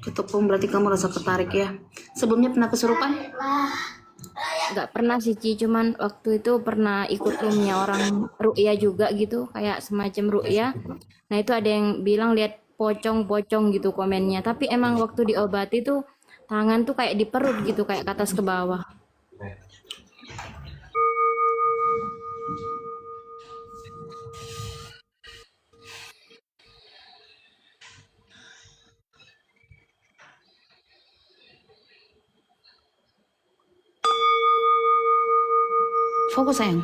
Ketepung berarti kamu rasa tertarik ya. Sebelumnya pernah kesurupan? Nggak pernah sih Ci, cuman waktu itu pernah ikut roomnya orang ru'ya juga gitu, kayak semacam ru'ya. Nah itu ada yang bilang lihat pocong-pocong gitu komennya, tapi emang waktu diobati tuh tangan tuh kayak di perut gitu, kayak ke atas ke bawah. Fokus sayang.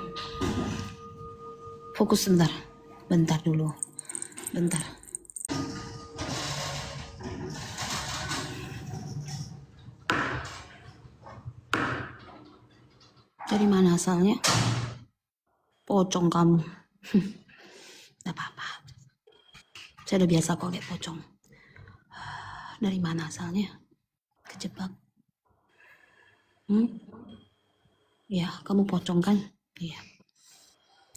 Fokus sebentar. Bentar dulu. Bentar. Dari mana asalnya? Pocong kamu. Gak apa-apa. Saya udah biasa kok lihat pocong. Dari mana asalnya? Kejebak. Ya, kamu pocong kan? Iya.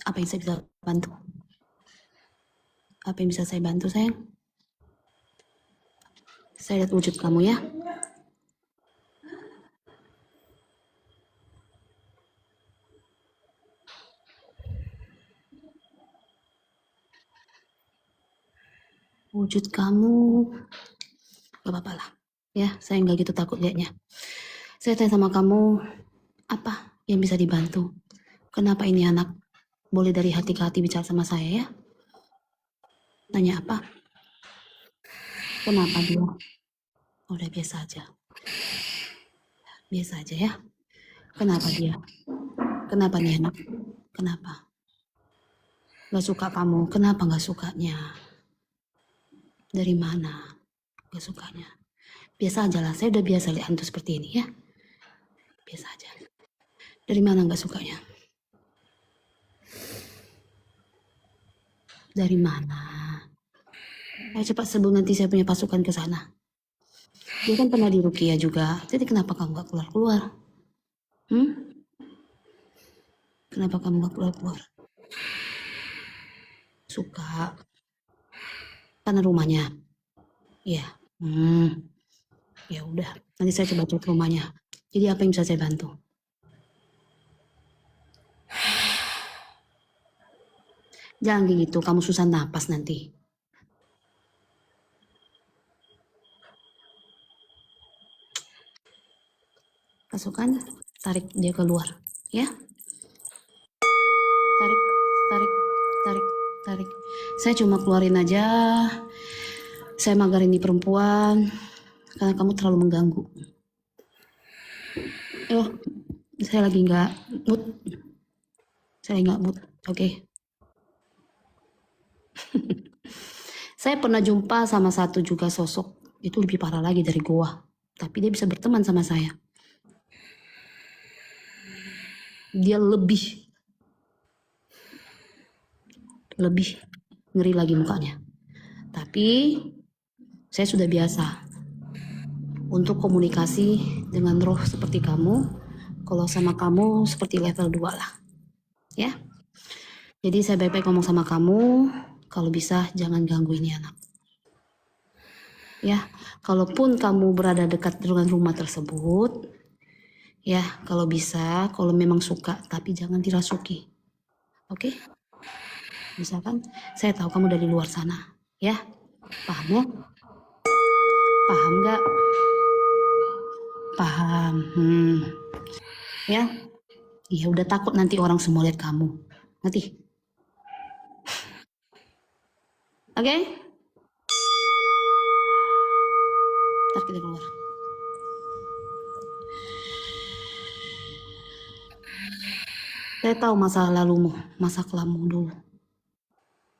Apa yang saya bisa bantu? Apa yang bisa saya bantu sayang? Saya lihat wujud kamu ya. Wujud kamu. Gak apa-apa lah. Ya, saya nggak gitu takut liatnya. Saya tanya sama kamu, apa yang bisa dibantu? Kenapa ini anak boleh dari hati ke hati bicara sama saya ya? Tanya apa? Kenapa dia? Udah biasa aja. Biasa aja ya. Kenapa dia? Kenapa nih anak? Kenapa? Gak suka kamu. Kenapa gak sukanya? Dari mana? Gak sukanya. Biasa aja lah. Saya udah biasa lihat hantu seperti ini ya. Biasa aja. Dari mana gak sukanya? Dari mana? Ayo cepat sebelum nanti saya punya pasukan ke sana. Dia kan pernah di Rukia juga. Jadi kenapa kamu gak keluar-keluar? Kenapa kamu gak keluar-keluar? Suka. Karena rumahnya. Iya. Ya udah. Nanti saya coba cek rumahnya. Jadi apa yang bisa saya bantu? Jangan kayak gitu. Kamu susah napas nanti. Pasukan. Tarik dia keluar. Ya. Tarik. Tarik. Tarik. Tarik. Saya cuma keluarin aja. Saya magarin di perempuan. Karena kamu terlalu mengganggu. Saya lagi nggak mood. Saya nggak mood. Oke. Saya pernah jumpa sama satu juga sosok. Itu lebih parah lagi dari gua. Tapi dia bisa berteman sama saya. Dia lebih ngeri lagi mukanya. Tapi saya sudah biasa untuk komunikasi dengan roh seperti kamu. Kalau sama kamu seperti level 2 lah. Ya. Jadi saya baik-baik ngomong sama kamu. Kalau bisa jangan ganggu ini anak. Ya. Kalaupun kamu berada dekat dengan rumah tersebut. Ya. Kalau bisa. Kalau memang suka. Tapi jangan dirasuki. Oke? Misalkan saya tahu kamu dari luar sana. Ya. Paham ya? Paham gak? Paham. Ya. Iya udah takut nanti orang semua lihat kamu. Ngerti? Oke? Ntar kita keluar. Saya tahu masa lalumu, masa kelamu dulu.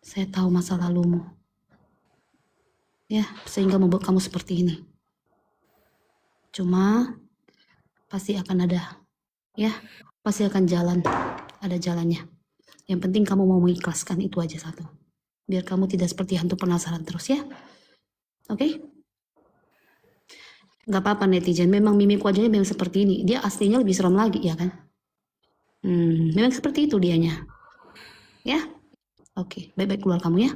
Saya tahu masa lalumu. Ya, sehingga membuat kamu seperti ini. Cuma pasti akan ada. Ya, pasti akan jalan. Ada jalannya. Yang penting kamu mau mengikhlaskan itu aja satu. Biar kamu tidak seperti hantu penasaran terus ya. Oke? Gak apa-apa netizen, memang mimik wajahnya memang seperti ini. Dia aslinya lebih serem lagi ya kan? Memang seperti itu dianya. Ya? Oke, baik-baik keluar kamu ya.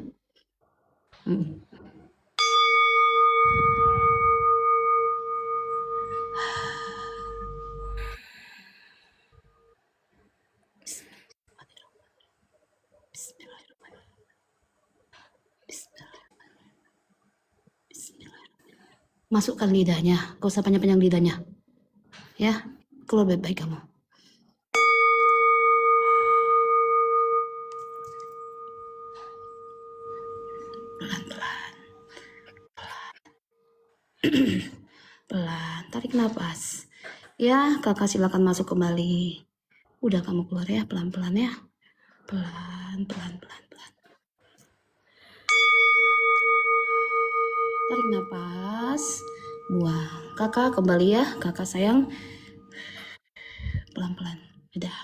Masukkan lidahnya, gak usah panjang-panjang lidahnya. Ya, keluar baik-baik kamu. Pelan-pelan. Pelan, tarik nafas. Ya, kakak silakan masuk kembali. Udah kamu keluar ya, pelan-pelan ya. Pelan, pelan, pelan, pelan. Tarik nafas. Buang. Kakak kembali ya, kakak sayang. Pelan-pelan. Udah.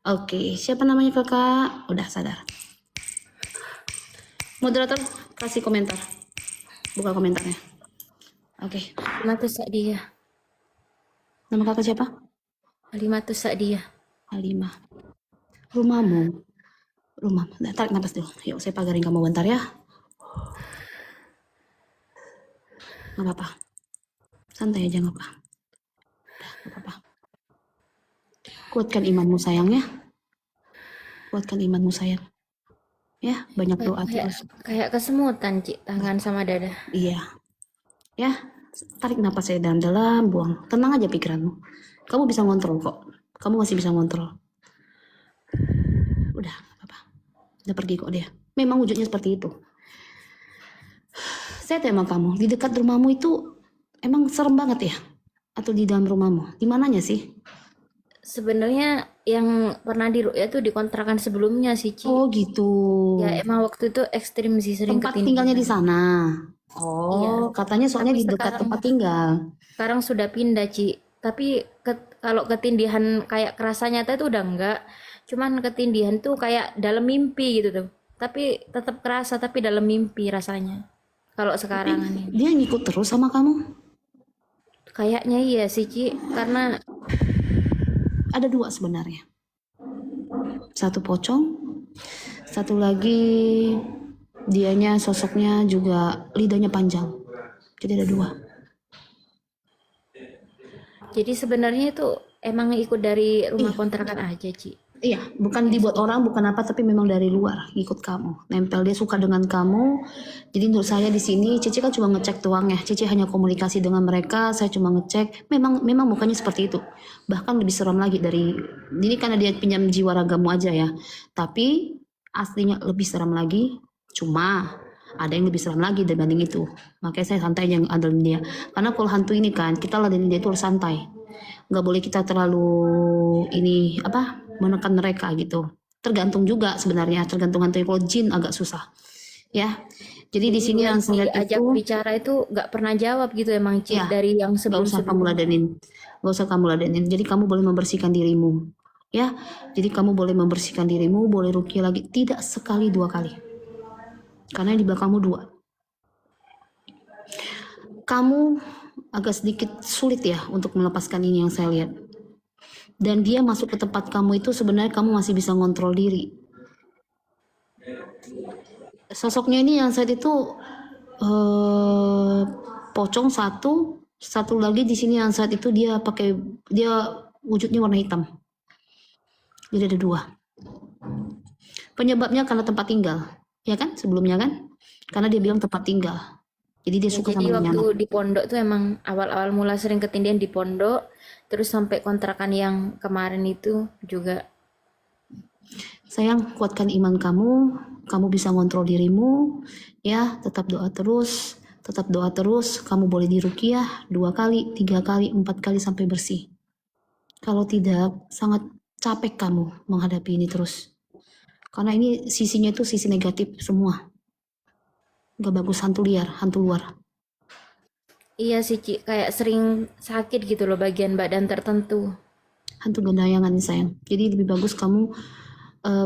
Oke, siapa namanya kakak? Udah sadar. Moderator, kasih komentar. Buka komentarnya. Oke. Halimatus Sa'diyah. Nama kakak siapa? Halimatus Sa'diyah. Halimah. Rumahmu. Rumahmu. Nah, tarik nafas dulu. Yuk, saya pagarin kamu bentar ya. Gak apa-apa. Santai aja, gak apa-apa. Gak apa-apa. Kuatkan imanmu sayang ya. Kuatkan imanmu sayang. Ya, banyak doa terus. Kayak kesemutan, Ci, tangan sama dada. Iya. Ya, tarik napas saya dalam-dalam, buang. Tenang aja pikiranmu. Kamu bisa ngontrol kok. Kamu masih bisa ngontrol. Udah, gak apa-apa. Udah pergi kok dia. Memang wujudnya seperti itu. Saya tanya sama kamu, di dekat rumahmu itu emang serem banget ya? Atau di dalam rumahmu? Di mananya sih? Sebenarnya yang pernah diru'ya tuh di kontrakan sebelumnya sih, Ci. Oh gitu. Ya emang waktu itu ekstrim sih, sering Tempat ketindihan. tinggalnya di sana. Oh, Iya. katanya soalnya Tapi di dekat sekarang- tempat tinggal. Sekarang sudah pindah, Ci. Tapi kalau ketindihan kayak kerasa nyata itu udah enggak. Cuman ketindihan tuh kayak dalam mimpi gitu tuh. Tapi tetap kerasa, tapi dalam mimpi rasanya. Kalau sekarang ini. Dia ngikut terus sama kamu? Kayaknya iya sih, Ci. Karena Ada dua sebenarnya. Satu pocong, satu lagi dianya sosoknya juga lidahnya panjang. Jadi ada dua. jadi sebenarnya itu emang ikut dari rumah kontrakan aja, Ci. Iya, bukan dibuat orang, bukan apa, tapi memang dari luar ikut kamu. Nempel, dia suka dengan kamu. Jadi menurut saya di sini Cici kan cuma ngecek doang ya. Cici hanya komunikasi dengan mereka, saya cuma ngecek. Memang mukanya seperti itu. Bahkan lebih seram lagi dari ini karena dia pinjam jiwa ragamu aja ya. Tapi aslinya lebih seram lagi. Cuma ada yang lebih seram lagi dibanding itu. Makanya saya santai yang andelin dia. Karena kalau hantu ini kan kita ladenin dia itu harus santai. Nggak boleh kita terlalu ini apa menekan mereka gitu. Tergantung juga sebenarnya, tergantung hantu. Kalau jin agak susah ya. Jadi di sini yang saya lihat Diajak itu bicara itu nggak pernah jawab gitu emang, Ci. Ya, Dari yang nggak usah kamu sebelum-sebelum. ladenin, nggak usah kamu ladenin. Jadi kamu boleh membersihkan dirimu ya. Jadi kamu boleh membersihkan dirimu, boleh ruqyah lagi, tidak sekali dua kali, karena yang di belakangmu dua. Kamu agak sedikit sulit ya untuk melepaskan ini yang saya lihat. Dan dia masuk ke tempat kamu itu sebenarnya kamu masih bisa ngontrol diri. Sosoknya ini yang saat itu pocong satu lagi di sini yang saat itu dia wujudnya warna hitam. Jadi ada dua. Penyebabnya karena tempat tinggal, ya kan sebelumnya kan? Karena dia bilang tempat tinggal. Jadi dia suka Jadi sama waktu anak. di pondok tuh emang awal-awal mula sering ketindihan di pondok, terus sampai kontrakan yang kemarin itu juga. Sayang, kuatkan iman kamu. Kamu bisa ngontrol dirimu, ya. Tetap doa terus, tetap doa terus. Kamu boleh diruqyah 2 kali, 3 kali, 4 kali sampai bersih. Kalau tidak, sangat capek kamu menghadapi ini terus. Karena ini sisinya itu sisi negatif semua. Gak bagus hantu liar, hantu luar. Iya sih, Ci, kayak sering sakit gitu loh bagian badan tertentu. Hantu gendayangan nih sayang. Jadi lebih bagus kamu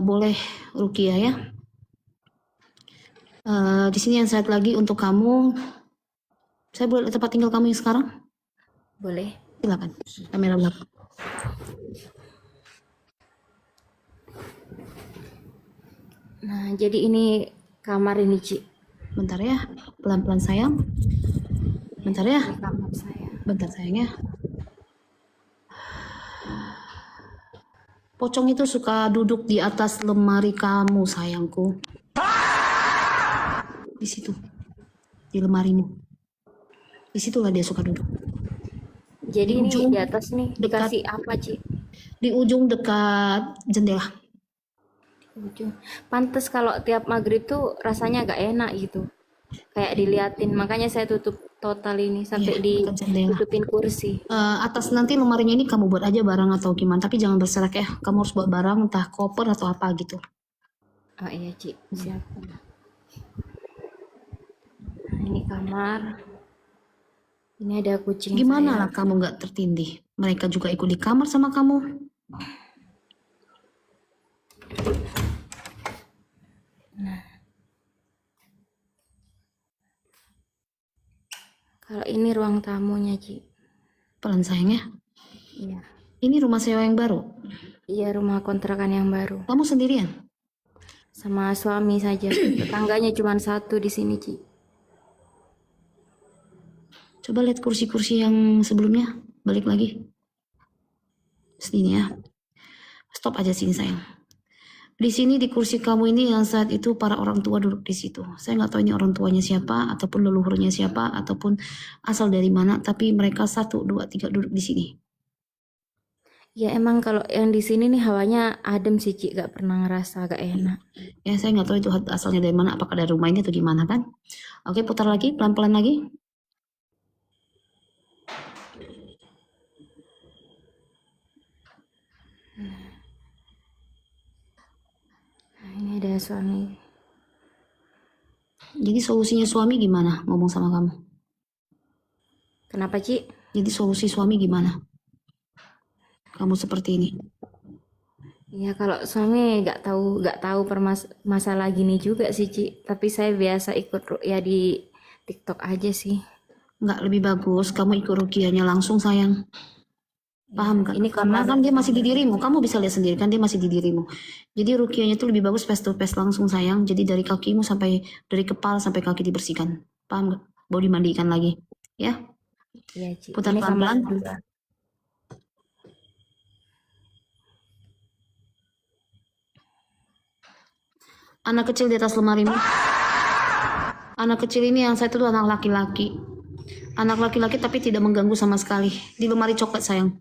boleh ruqyah ya. Di sini yang satu lagi untuk kamu. Saya boleh lihat tempat tinggal kamu yang sekarang? Boleh? Silakan. Kamera belakang. Nah, jadi ini kamar ini, Ci. Bentar ya, pelan-pelan sayang. Bentar ya, Ini kamar saya. bentar sayang ya. Pocong itu suka duduk di atas lemari kamu sayangku. Di situ, di lemarimu. Disitulah dia suka duduk. Jadi ini Ujung di atas nih dekat dikasih apa, Ci? di ujung dekat jendela. Ujung. Pantes kalau tiap maghrib tuh rasanya agak enak gitu. Kayak diliatin. Makanya saya tutup total ini Iya, sampai dekat jendela. ditutupin kursi. Atas nanti lemarinya ini kamu buat aja barang atau gimana, tapi jangan berserak ya. Kamu harus buat barang entah koper atau apa gitu. Oh iya, Ci. Siap. Nah, ini kamar. Ini ada kucing Gimana saya. lah kamu nggak tertindih? Mereka juga ikut di kamar sama kamu. Kalau ini ruang tamunya, Ci. Pelan sayang ya. Iya. Ini rumah sewa yang baru. Iya, rumah kontrakan yang baru. Kamu sendirian? Sama suami saja. Tetangganya cuma satu di sini, Ci. Coba lihat kursi-kursi yang sebelumnya. Balik lagi. Sini ya. Stop aja sini sayang. Di sini di kursi kamu ini yang saat itu para orang tua duduk di situ. Saya nggak tahu ini orang tuanya siapa, ataupun leluhurnya siapa, ataupun asal dari mana. Tapi mereka 1, 2, 3 duduk di sini. Ya emang kalau yang di sini nih hawanya adem sih, Ci. Gak pernah ngerasa gak enak. Ya saya nggak tahu itu asalnya dari mana. Apakah dari rumah ini atau gimana kan? Oke, putar lagi, pelan-pelan lagi. Nah, ini ada suami. Jadi solusinya suami gimana ngomong sama kamu? Kenapa, Ci? Jadi solusi suami gimana? Kamu seperti ini. Ya kalau suami nggak tahu masalah gini juga sih, Ci. Tapi saya biasa ikut ya di TikTok aja sih. Nggak lebih bagus kamu ikut rukiahnya langsung sayang. Paham kan? Ini Karena kan dia masih di dirimu. Kamu bisa lihat sendiri kan dia masih di dirimu. Jadi rukiahnya itu lebih bagus face to face langsung sayang. Jadi dari kakimu sampai dari kepala sampai kaki dibersihkan. Paham nggak? Baru dimandikan lagi. Ya. Iya, Ci. Putar Ini kamar pelan-pelan. dua. Anak kecil di atas lemarimu. Anak kecil ini yang saya tuh anak laki-laki. Anak laki-laki tapi tidak mengganggu sama sekali. Di lemari coklat sayang.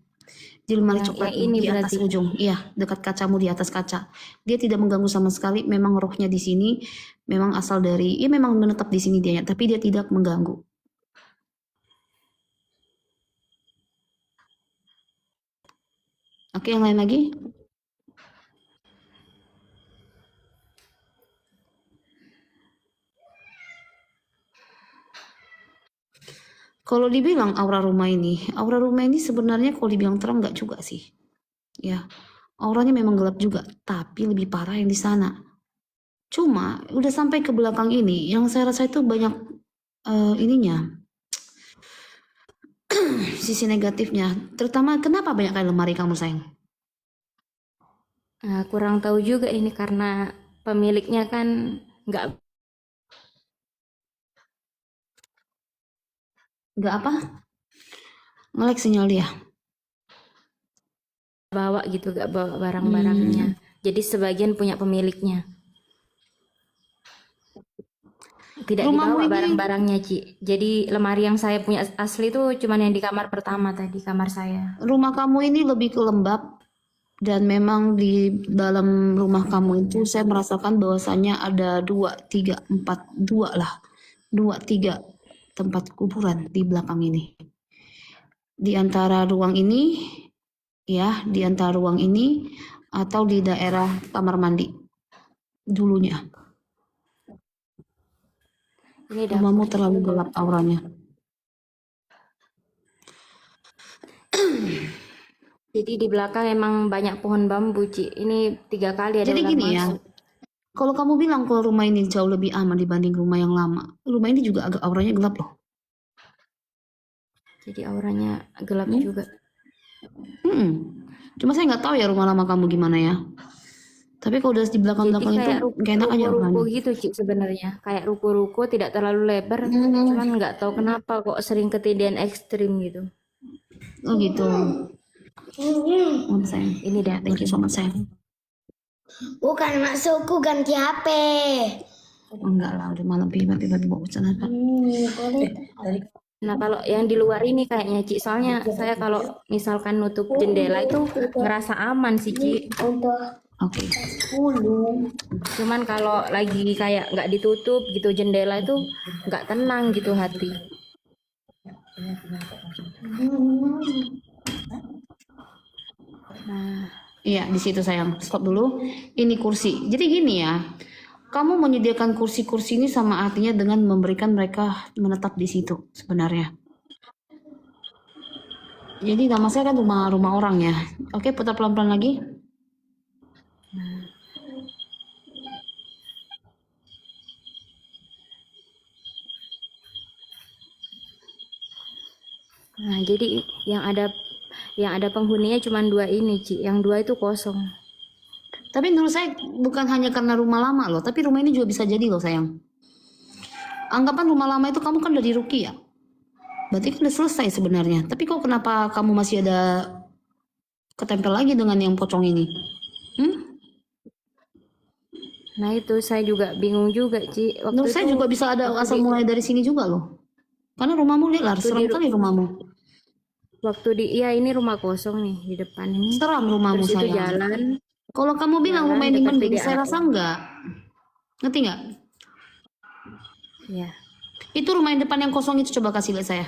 Di lemari coklat yang ini di atas berarti. ujung. Iya, dekat kacamu di atas kaca. Dia tidak mengganggu sama sekali. Memang rohnya di sini. Memang asal dari, ya memang menetap di sini dia. Tapi dia tidak mengganggu. Oke, yang lain lagi. Kalau dibilang aura rumah ini sebenarnya kalau dibilang terang nggak juga sih. Ya, auranya memang gelap juga, tapi lebih parah yang di sana. Cuma udah sampai ke belakang ini, yang saya rasa itu banyak ininya, sisi negatifnya. Terutama kenapa banyak kayak lemari kamu sayang? Nah, kurang tahu juga ini karena pemiliknya kan nggak Nggak apa? Nge-lag sinyal dia. bawa gitu, nggak bawa barang-barangnya. Jadi sebagian punya pemiliknya. Tidak Rumahmu dibawa ini, barang-barangnya, Ci. Jadi lemari yang saya punya asli itu cuman yang di kamar pertama tadi, kamar saya. rumah kamu ini lebih ke lembab. Dan memang di dalam rumah kamu itu saya merasakan bahwasannya ada 2, 3, 4, 2 lah. 2, 3 tempat kuburan di belakang ini. Di antara ruang ini, ya, di antara ruang ini atau di daerah kamar mandi dulunya. Ini Rumahmu dapur. terlalu gelap auranya. Jadi di belakang emang banyak pohon bambu, Ci. Ini 3 kali ada Jadi ular gini ya, masuk. kalau kamu bilang kalau rumah ini jauh lebih aman dibanding rumah yang lama, rumah ini juga agak auranya gelap loh. Jadi auranya gelap juga. Cuma saya nggak tahu ya rumah lama kamu gimana ya. Tapi kalau udah di Jadi belakang-belakang itu kayak gak enak aja ruko-ruko auranya. gitu, Ci, sebenarnya. Kayak ruko-ruko tidak terlalu lebar, cuman nggak tahu kenapa kok sering ketindihan ekstrim gitu. Oh gitu. Sayang. Ini Ya, thank you so much sayang. Bukan maksudku ganti HP. Enggak lah, udah malam tiba-tiba dibawa ke sana Pak. Nah, kalau yang di luar ini kayaknya, Ci, soalnya saya kalau misalkan nutup jendela itu ngerasa aman sih, Ci. Udah Oke. 10. Cuman kalau lagi kayak nggak ditutup gitu jendela itu nggak tenang gitu hati. Nah, Iya, di situ sayang. Stop dulu. Ini kursi. Jadi gini ya. Kamu menyediakan kursi-kursi ini sama artinya dengan memberikan mereka menetap di situ sebenarnya. Jadi nama saya kan rumah orang ya. Oke, putar pelan-pelan lagi. nah jadi yang ada penghuninya cuma 2 ini, Ci. Yang 2 itu kosong. Tapi menurut saya bukan hanya karena rumah lama loh, tapi rumah ini juga bisa jadi loh sayang. Anggapan rumah lama itu kamu kan udah diruki ya. Berarti kan udah selesai sebenarnya. Tapi kok kenapa kamu masih ada ketempel lagi dengan yang pocong ini? Nah, itu saya juga bingung juga, Ci. Waktu Menurut saya itu juga bisa ada asal mulai dari sini juga loh. Karena rumahmu lihat serem kali rumahmu. iya ini rumah kosong nih di depan ini. Seram rumahmu Terus itu sayang. jalan. Kalau kamu bilang Jalan rumah ini dekat mending, PDAM. saya rasa enggak. Ngerti nggak? Ya. Itu rumah yang depan yang kosong itu coba kasih lihat saya.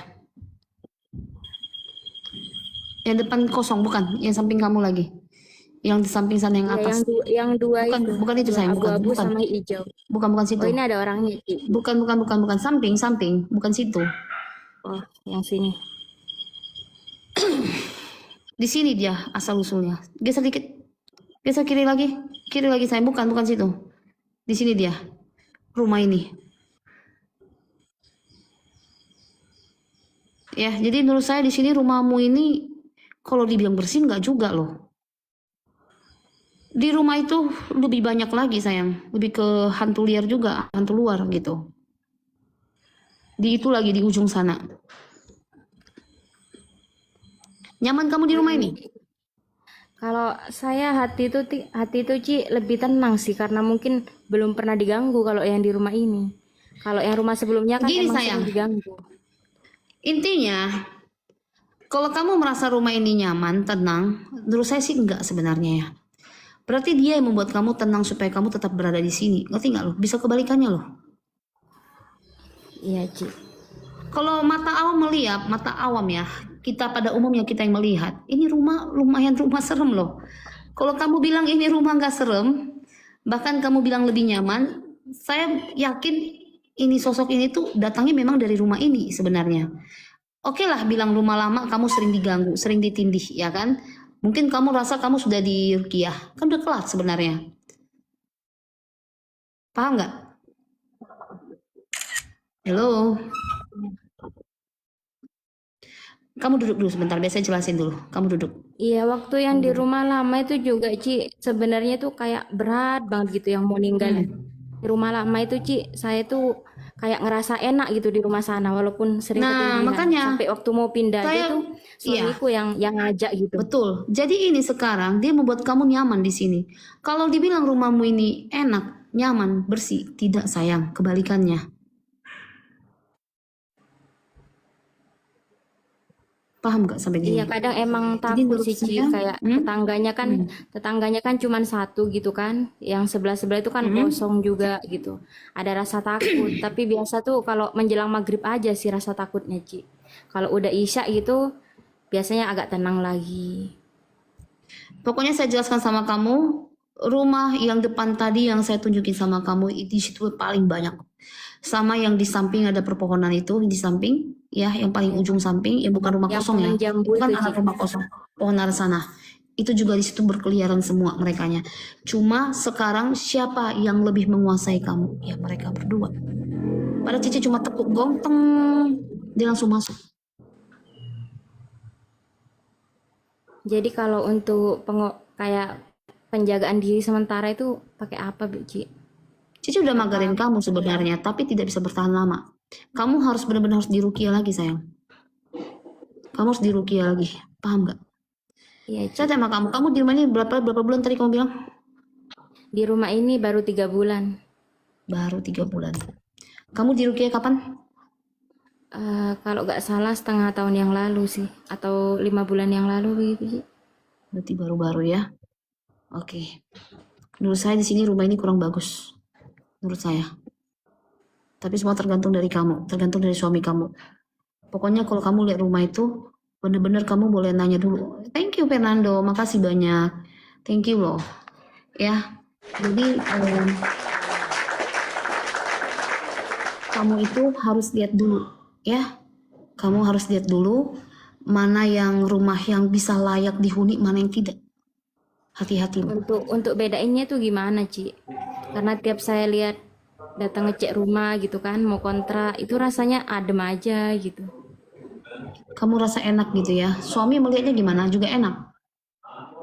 Yang depan kosong bukan, yang samping kamu lagi. Yang di samping sana yang Ya, atas. yang dua Bukan, itu. bukan itu sayang, bukan, Abu-abu bukan. sama hijau. Bukan situ. Oh, ini ada orangnya, Ci. Bukan, samping, bukan situ. Oh, yang sini. Di sini dia asal usulnya. Geser dikit. Geser kiri lagi sayang, bukan situ. Di sini dia. Rumah ini. Ya, jadi menurut saya di sini rumahmu ini kalau dibilang bersih nggak juga loh. Di rumah itu lebih banyak lagi sayang, lebih ke hantu liar juga, hantu luar gitu. Di itu lagi di ujung sana. Nyaman kamu di rumah ini? Kalau saya hati itu Ci lebih tenang sih karena mungkin belum pernah diganggu kalau yang di rumah ini. Kalau yang rumah sebelumnya kan Gini emang sayang, sering diganggu. intinya kalau kamu merasa rumah ini nyaman, tenang, menurut saya sih enggak sebenarnya ya. Berarti dia yang membuat kamu tenang supaya kamu tetap berada di sini. Ngerti nggak loh? Bisa kebalikannya loh. Iya, Ci. Kalau mata awam ya, kita pada umumnya kita yang melihat, ini rumah lumayan rumah serem loh. Kalau kamu bilang ini rumah nggak serem, bahkan kamu bilang lebih nyaman, saya yakin ini sosok ini tuh datangnya memang dari rumah ini sebenarnya. Oke lah bilang rumah lama kamu sering diganggu, sering ditindih ya kan? Mungkin kamu rasa kamu sudah di rukiah, kan udah kelar sebenarnya. Paham nggak? Halo? Kamu duduk dulu sebentar, biar saya jelasin dulu. Kamu duduk. Iya, waktu yang di rumah lama itu juga, Ci, sebenarnya tuh kayak berat banget gitu yang mau ninggalin. Di rumah lama itu, Ci, saya tuh kayak ngerasa enak gitu di rumah sana walaupun sering Nah, ketindihan. makanya Sampai waktu mau pindah aja saya tuh iya, suamiku yang ngajak gitu. betul. Jadi ini sekarang dia membuat kamu nyaman di sini. Kalau dibilang rumahmu ini enak, nyaman, bersih, tidak sayang, kebalikannya. Paham nggak sampai Iya, gini? kadang emang Jadi takut menurut sih, Ci. saya, Kayak tetangganya kan cuman satu gitu kan. Yang sebelah-sebelah itu kan kosong juga gitu. Ada rasa takut. Tapi biasa tuh kalau menjelang maghrib aja sih rasa takutnya, Ci. Kalau udah isya gitu, biasanya agak tenang lagi. pokoknya saya jelaskan sama kamu, rumah yang depan tadi yang saya tunjukin sama kamu, di situ paling banyak. Sama yang di samping ada perpohonan itu, di samping, ya yang paling ujung samping, ya bukan rumah Yang kosong ya. pohon jambu Bukan itu, arah Ci. rumah kosong, pohon arah sana. Itu juga di situ berkeliaran semua merekanya. Cuma sekarang siapa yang lebih menguasai kamu? Ya mereka berdua. Pada Cici cuma tepuk gong, teng, dia langsung masuk. Jadi kalau untuk kayak penjagaan diri sementara itu pakai apa, Bu, Ci? Cici udah magarin kamu sebenarnya, tapi tidak bisa bertahan lama. Kamu harus benar-benar harus dirukia lagi sayang. Kamu harus dirukia lagi, paham nggak? Iya, Ci. Saya tanya sama kamu di rumah ini berapa bulan tadi kamu bilang? Di rumah ini baru 3 bulan. Baru 3 bulan. Kamu dirukia kapan? Kalau nggak salah setengah tahun yang lalu sih, atau 5 bulan yang lalu gitu, Ci. Berarti baru-baru ya. Oke. Menurut saya di sini rumah ini kurang bagus. Menurut saya. Tapi semua tergantung dari kamu, tergantung dari suami kamu. Pokoknya kalau kamu lihat rumah itu, bener-bener kamu boleh nanya dulu. Thank you Fernando, makasih banyak. Thank you loh. Ya, jadi kamu itu harus lihat dulu, ya. Kamu harus lihat dulu mana yang rumah yang bisa layak dihuni, mana yang tidak. Hati-hati loh. Untuk bedainnya tuh gimana, Ci? Karena tiap saya lihat datang ngecek rumah gitu kan, mau kontrak, itu rasanya adem aja gitu. Kamu rasa enak gitu ya. Suami melihatnya gimana? Juga enak.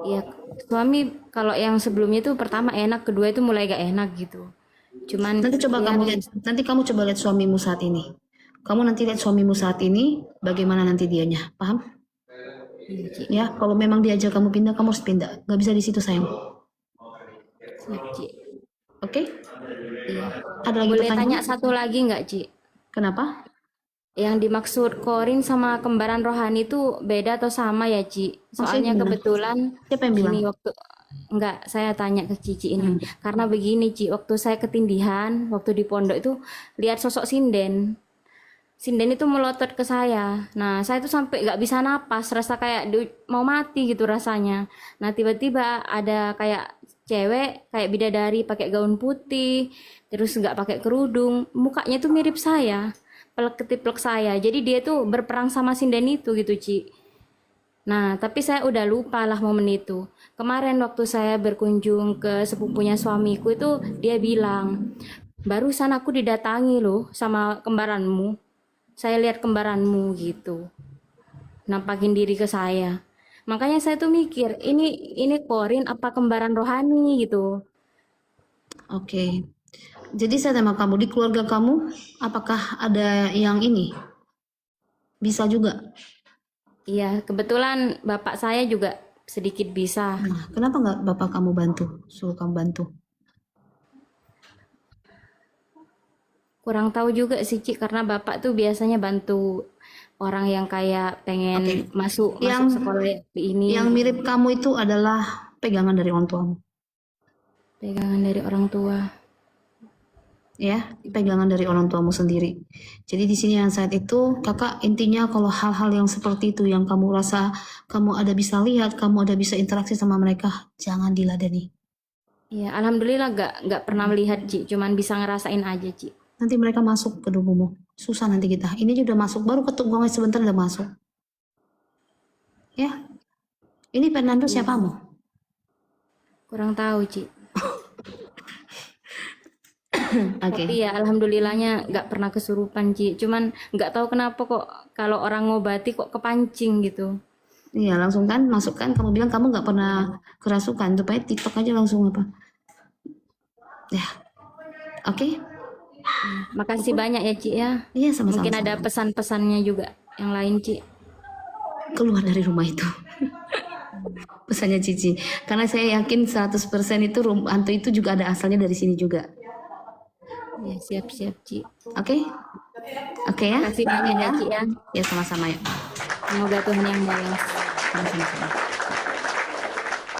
Ya, suami kalau yang sebelumnya tuh pertama enak, kedua itu mulai gak enak gitu. Cuman Nanti coba ya, kamu lihat, nanti kamu coba lihat suamimu saat ini. Kamu nanti lihat suamimu saat ini, bagaimana nanti dianya, paham? iya, Ci. Ya, kalau memang diajak kamu pindah, kamu harus pindah. Gak bisa di situ sayang. Siap, Ci. Oke? Iya. Ada lagi Boleh pertanyaan? tanya satu lagi nggak, Ci? Kenapa? Yang dimaksud korin sama kembaran rohani itu beda atau sama ya, Ci? Soalnya gimana? kebetulan Siapa yang bilang? gini waktu enggak saya tanya ke Cici ini. Karena begini, Ci, waktu saya ketindihan, waktu di pondok itu lihat sosok sinden. Sinden itu melotot ke saya. Nah, saya tuh sampai nggak bisa napas, rasa kayak mau mati gitu rasanya. Nah, tiba-tiba ada kayak cewek, kayak bidadari pakai gaun putih, terus nggak pakai kerudung, mukanya tuh mirip saya, pelek ketiplek saya. Jadi dia tuh berperang sama sinden itu gitu, Ci. Nah, tapi saya udah lupa lah momen itu. Kemarin waktu saya berkunjung ke sepupunya suamiku itu, dia bilang, barusan aku didatangi loh sama kembaranmu. Saya lihat kembaranmu gitu. Nampakin diri ke saya. Makanya saya tuh mikir, ini korin apa kembaran rohani gitu. Oke. Jadi saya tanya kamu, di keluarga kamu, apakah ada yang ini? Bisa juga. Iya, kebetulan bapak saya juga sedikit bisa. Nah, kenapa nggak bapak kamu bantu? Suruh kamu bantu. Kurang tahu juga sih, Ci, karena bapak tuh biasanya bantu orang yang kayak pengen Oke. masuk Yang sekolah ini, yang mirip kamu itu adalah pegangan dari orang tuamu. pegangan dari orang tua. Ya, pegangan dari orang tuamu sendiri. Jadi di sini yang saat itu, kakak intinya kalau hal-hal yang seperti itu yang kamu rasa kamu ada bisa lihat, kamu ada bisa interaksi sama mereka, jangan diladeni. Iya, alhamdulillah nggak pernah melihat, Ci, cuman bisa ngerasain aja, Ci. Nanti mereka masuk ke tubuhmu, susah nanti kita. Ini juga udah masuk, baru ketuk gongnya sebentar udah masuk. Ya, ini Fernando siapamu? Kurang tahu, Ci. Oke. Tapi ya alhamdulillahnya nggak pernah kesurupan, Ci. Cuman nggak tahu kenapa kok kalau orang ngobati kok kepancing gitu. Iya, langsung kan masukkan. Kamu bilang kamu nggak pernah kerasukan, supaya TikTok aja langsung apa? Ya, oke. Makasih banyak ya, Ci ya. Iya, sama-sama. Mungkin ada pesan-pesannya juga yang lain, Ci. Keluar dari rumah itu. Pesannya Cici. Karena saya yakin 100% itu hantu itu juga ada asalnya dari sini juga. Ya, siap-siap, Ci. Oke? Oke ya? Makasih banyak ya, Ci ya. Ya, sama-sama ya. Semoga Tuhan yang balas. Sama-sama.